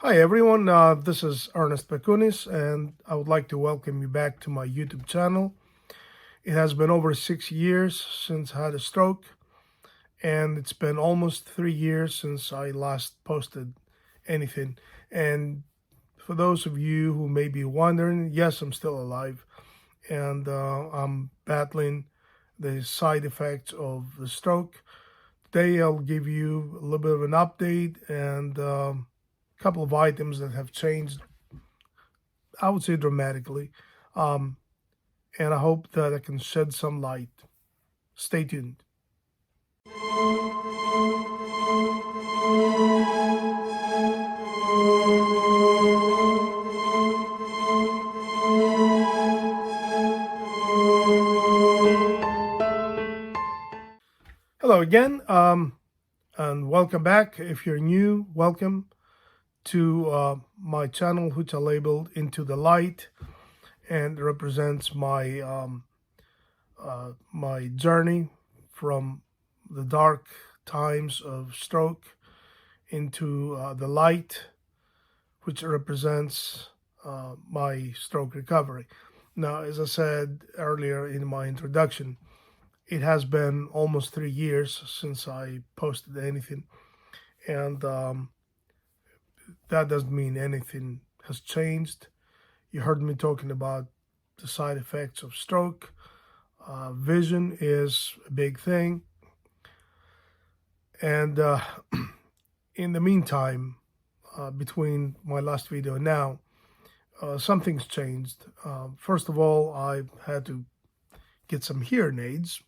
Hi everyone, this is Ernest Pecounis, and I would like to welcome you back to my YouTube channel. It has been over 6 years since I had a stroke, and it's been almost 3 years since I last posted anything. And for those of you who may be wondering, yes, I'm still alive, and I'm battling the side effects of the stroke. Today I'll give you a little bit of an update and a couple of items that have changed, I would say, dramatically. Um, and I hope that I can shed some light. Stay tuned. Hello again, and welcome back. If you're new, welcome to my channel, which I labeled Into the Light, and represents my journey from the dark times of stroke into the light, which represents my stroke recovery. Now, as I said earlier in my introduction, it has been almost 3 years since I posted anything, and that doesn't mean anything has changed. You heard me talking about the side effects of stroke. Vision is a big thing, and in the meantime, between my last video and now, something's changed. First of all, I had to get some hearing aids,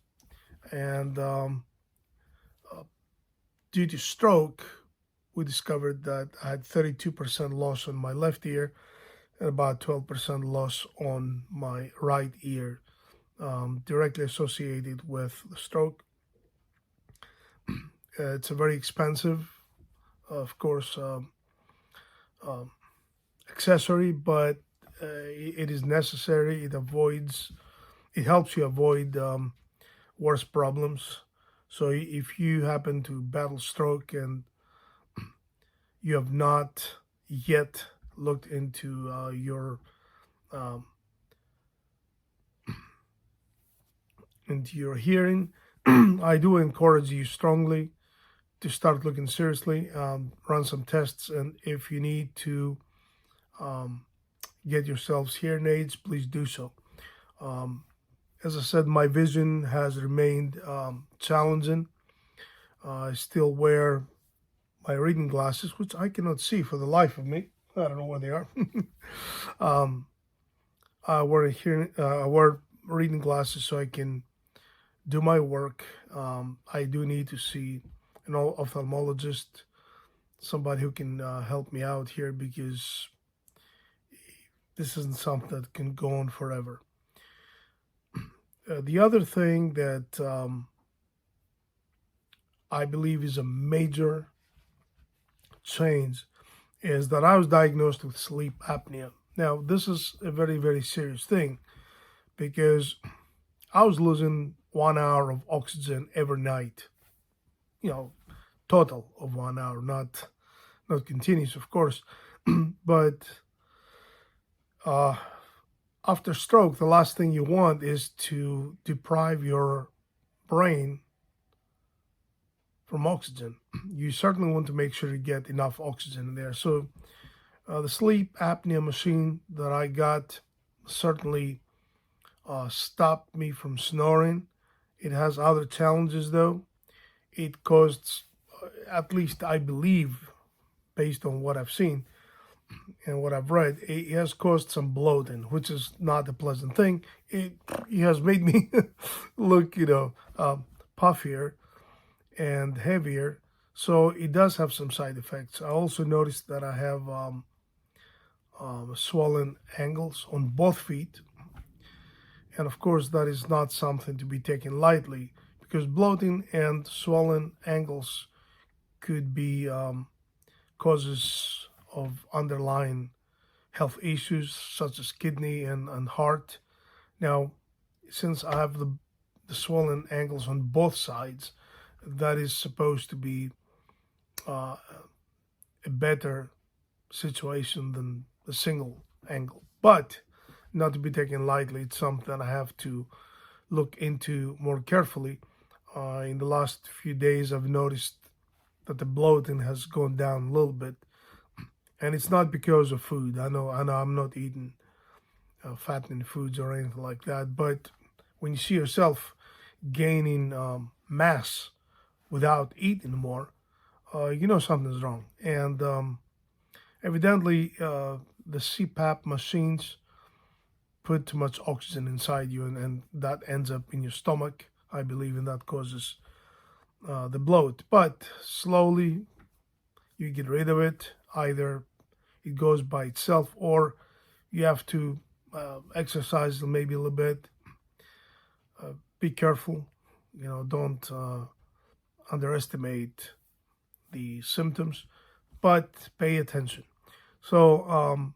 and due to stroke, we discovered that I had 32% loss on my left ear and about 12% loss on my right ear, directly associated with the stroke. It's a very expensive, of course, accessory, but it is necessary. It helps you avoid worse problems. So if you happen to battle stroke and you have not yet looked into um, your hearing, I do encourage you strongly to start looking seriously, run some tests, and if you need to get yourselves hearing aids, please do so. As I said, my vision has remained challenging. I still wear my reading glasses, which I cannot see for the life of me. I don't know where they are. um, I wear reading glasses so I can do my work. I do need to see an ophthalmologist, somebody who can help me out here, because this isn't something that can go on forever. The other thing that I believe is a major change is that I was diagnosed with sleep apnea. Now, this is a very, very serious thing, because I was losing 1 hour of oxygen every night, total of 1 hour, not continuous, of course. But after stroke, the last thing you want is to deprive your brain from oxygen. You certainly want to make sure you get enough oxygen in there. So the sleep apnea machine that I got certainly stopped me from snoring. It has other challenges, though. It caused, at least I believe, based on what I've seen and what I've read, it has caused some bloating, which is not a pleasant thing. It has made me look, puffier and heavier. So it does have some side effects. I also noticed that I have swollen ankles on both feet. And of course, that is not something to be taken lightly, because bloating and swollen ankles could be causes of underlying health issues such as kidney and heart. Now, since I have the swollen ankles on both sides, that is supposed to be a better situation than a single angle. But not to be taken lightly, it's something that I have to look into more carefully. In the last few days, I've noticed that the bloating has gone down a little bit, and it's not because of food. I know, I'm not eating fattening foods or anything like that, but when you see yourself gaining mass without eating more, you know something's wrong. And evidently, the CPAP machines put too much oxygen inside you, and that ends up in your stomach, I believe, and that causes the bloat. But slowly, you get rid of it. Either it goes by itself, or you have to exercise maybe a little bit. Be careful, don't underestimate the symptoms, but pay attention. So,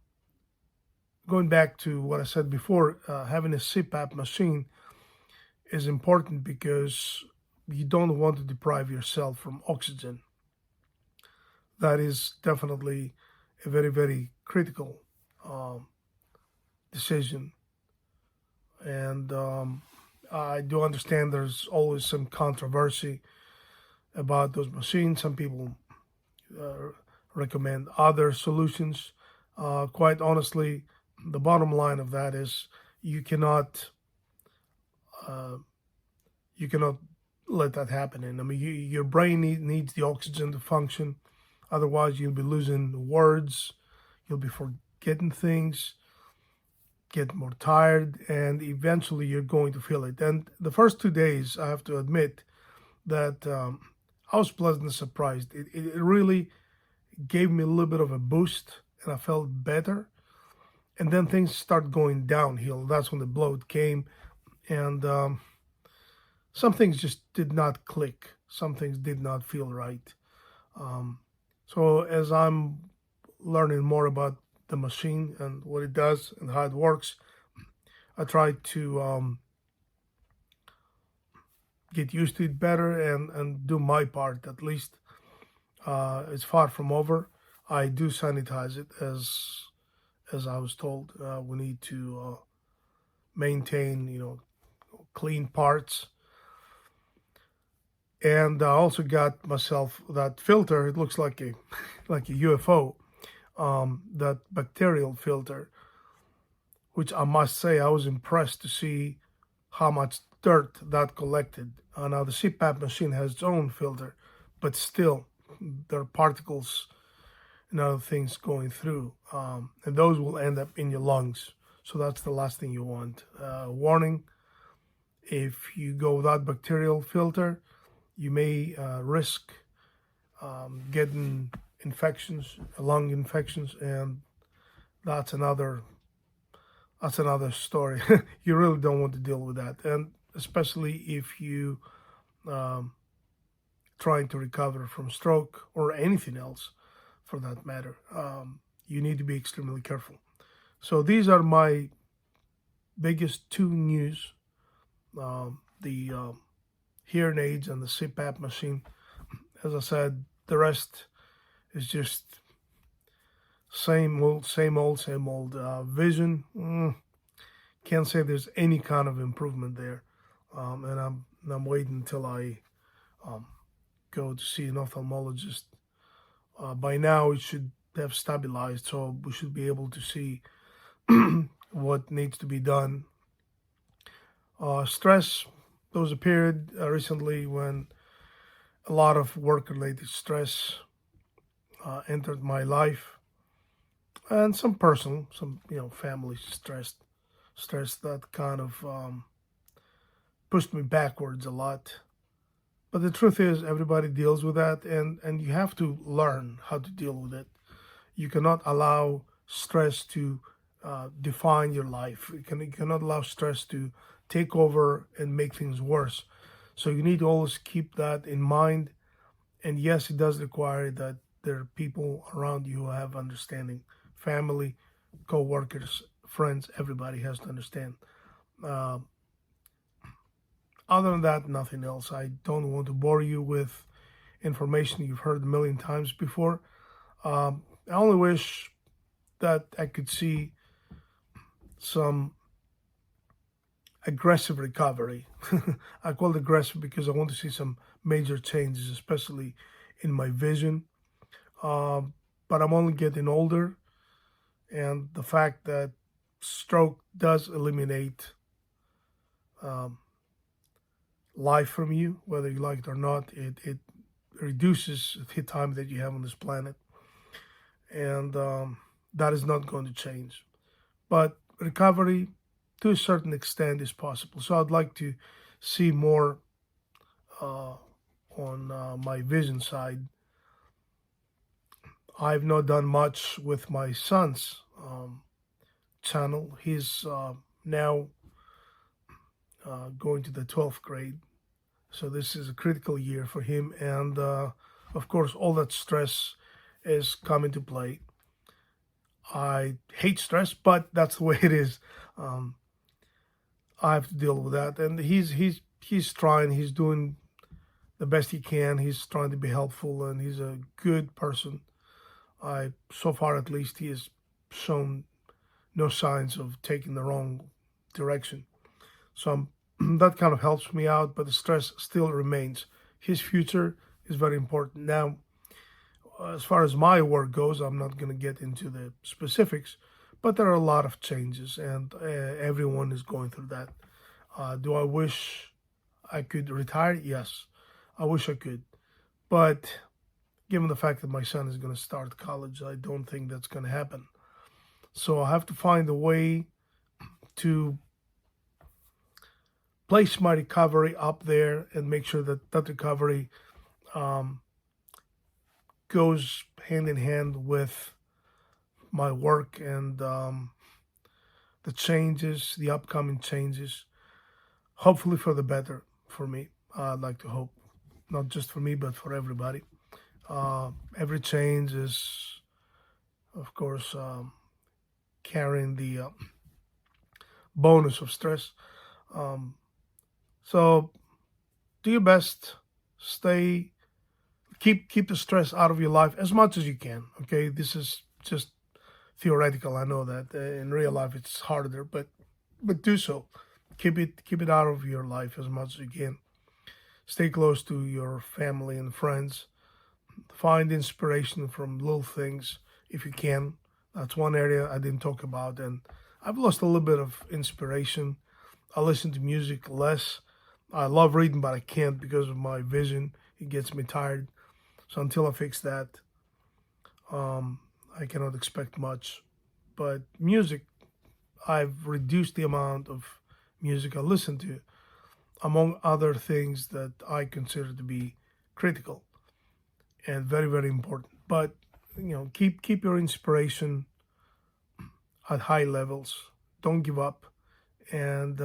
going back to what I said before, having a CPAP machine is important because you don't want to deprive yourself from oxygen. That is definitely a very, very critical um, decision. And I do understand there's always some controversy about those machines. Some people uh, recommend other solutions. Quite honestly, the bottom line of that is you cannot uh, you cannot let that happen. And I mean, your brain needs the oxygen to function. Otherwise, you'll be losing words. You'll be forgetting things, get more tired, and eventually you're going to feel it. And the first 2 days, I have to admit that I was pleasantly surprised. It really gave me a little bit of a boost, and I felt better. And then things start going downhill. That's when the bloat came, and some things just did not click. Some things did not feel right. Um, so as I'm learning more about the machine and what it does and how it works, I try to get used to it better and do my part at least. It's far from over. I do sanitize it as I was told. We need to maintain, clean parts. And I also got myself that filter. It looks like a like a UFO. That bacterial filter, which I must say I was impressed to see how much dirt that collected. Now the CPAP machine has its own filter, but still there are particles and other things going through, and those will end up in your lungs. So that's the last thing you want. Warning: if you go without bacterial filter, you may risk getting infections, lung infections, and that's another story. You really don't want to deal with that, and especially if you trying to recover from stroke or anything else, for that matter. You need to be extremely careful. So these are my biggest two news: the hearing aids and the CPAP machine. As I said, the rest is just same old, same old, same old. Vision, can't say there's any kind of improvement there. And I'm waiting until I um, go to see an ophthalmologist. By now, it should have stabilized, so we should be able to see what needs to be done. Stress. There was a period recently when a lot of work-related stress entered my life, and some personal, some family stress that kind of pushed me backwards a lot. But the truth is, everybody deals with that, and you have to learn how to deal with it. You cannot allow stress to define your life. You cannot allow stress to take over and make things worse. So you need to always keep that in mind. And yes, it does require that there are people around you who have understanding, family, co-workers, friends. Everybody has to understand. Uh, Other than that, nothing else. I don't want to bore you with information you've heard a million times before. I only wish that I could see some aggressive recovery. I call it aggressive because I want to see some major changes, especially in my vision. Um, but I'm only getting older, and the fact that stroke does eliminate um, life from you, whether you like it or not, it reduces the time that you have on this planet, and that is not going to change. But recovery, to a certain extent, is possible. So I'd like to see more uh, on my vision side. I've not done much with my son's channel. He's now going to the 12th grade. So this is a critical year for him. And of course, all that stress is coming to play. I hate stress, but that's the way it is. Um, I have to deal with that. And he's trying. He's doing the best he can. He's trying to be helpful, and he's a good person. So far at least, he has shown no signs of taking the wrong direction. So that kind of helps me out, but the stress still remains. His future is very important. Now, as far as my work goes, I'm not going to get into the specifics, but there are a lot of changes, and everyone is going through that. Do I wish I could retire? Yes, I wish I could. But given the fact that my son is going to start college, I don't think that's going to happen. So I have to find a way to place my recovery up there and make sure that that recovery um, goes hand in hand with my work and the changes, the upcoming changes, hopefully for the better for me. I'd like to hope, not just for me, but for everybody. Every change is, of course, carrying the bonus of stress. Um, so do your best. Keep the stress out of your life as much as you can. Okay, this is just theoretical. I know that in real life it's harder, but do so. Keep it out of your life as much as you can. Stay close to your family and friends. Find inspiration from little things if you can. That's one area I didn't talk about, and I've lost a little bit of inspiration. I listen to music less. I love reading, but I can't because of my vision. It gets me tired. So until I fix that, I cannot expect much. But music, I've reduced the amount of music I listen to, among other things that I consider to be critical and very, very important. But keep your inspiration at high levels. Don't give up. And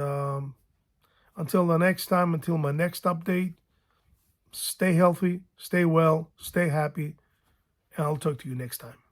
until the next time, until my next update, stay healthy, stay well, stay happy, and I'll talk to you next time.